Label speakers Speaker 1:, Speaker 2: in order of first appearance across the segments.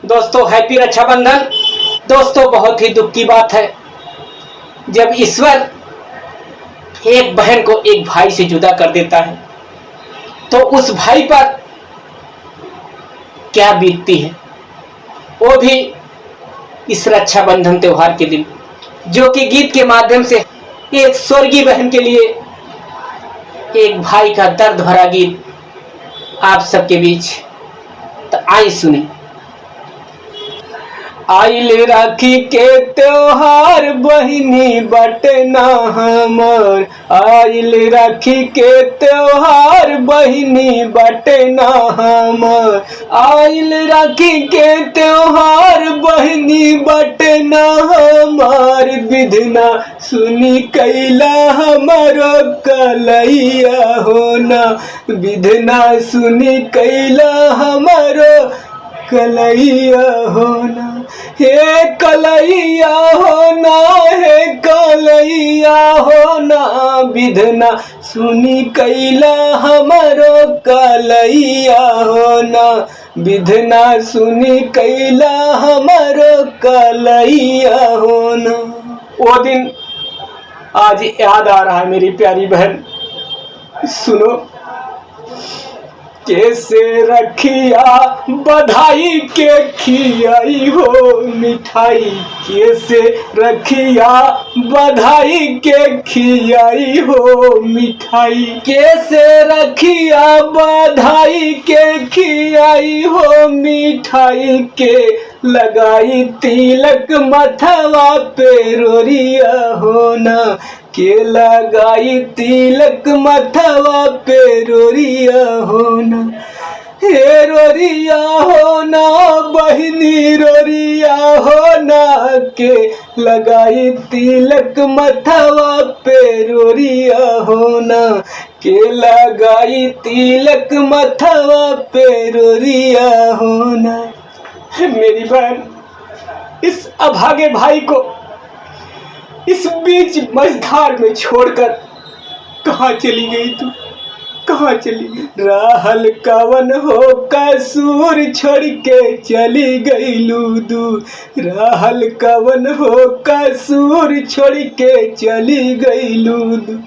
Speaker 1: दोस्तों हैप्पी रक्षाबंधन। दोस्तों बहुत ही दुख की बात है जब ईश्वर एक बहन को एक भाई से जुदा कर देता है तो उस भाई पर क्या बीतती है, वो भी इस रक्षाबंधन त्योहार के दिन, जो कि गीत के माध्यम से एक स्वर्गीय बहन के लिए एक भाई का दर्द भरा गीत आप सबके बीच। तो आइए सुनी। आइल राखी के त्योहार बहिनी बटना हमर, आइल राखी के त्योहार बहिनी बटना हमर, आइल राखी के त्योहार बहिनी बटना हमार, विधना सुनी कैला हमारो कलैया होना, विधना सुनी कैला हमारो कलैया होना, हे कलैया होना, हे कलैया होना, विधना सुनी कैला हमारो कलैया होना, विधना सुनी कैला हमारो कलैया होना। वो दिन आज याद आ रहा है मेरी प्यारी बहन। सुनो, कैसे रखिया बधाई के खियाई हो मिठाई, कैसे रखिया बधाई के खियाई हो मिठाई, कैसे रखिया बधाई के खियाई हो मिठाई, के लगाई तिलक मथवा पे रोरिया होना, के लगाई तिलक मथवा पे रोरिया होना, हे रोरिया होना बहिनी रोरिया होना, के लगाई तिलक मथवा पे रोरिया होना, के लगाई तिलक मथवा पे रोरिया होना। मेरी बहन, इस अभागे भाई को इस बीच मझधार में छोड़कर कहाँ चली गई तू, कहाँ चली गई? राहल कवन हो कसूर छोड़ के चली गई दूर, राहल कवन हो कसूर छोड़ के चली गई दूर,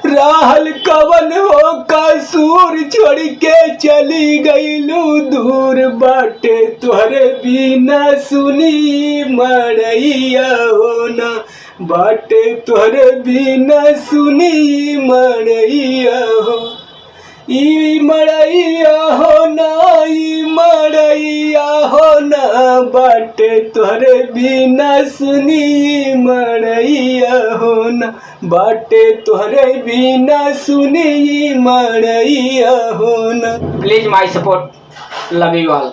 Speaker 1: राहल कवन हो कसूर छोड़ के चली गई दूर, बाटे तुहरे बिना सुनी मरैया होना, बाटे तुहरे बिना सुनी मरैया हो, ई मरैया होना, ई मरैया होना, बाटे तुहरे बिना सुनी मरैया होना, बाटे तुहरे बिना सुनी मरैया होना। Please my support, love you all.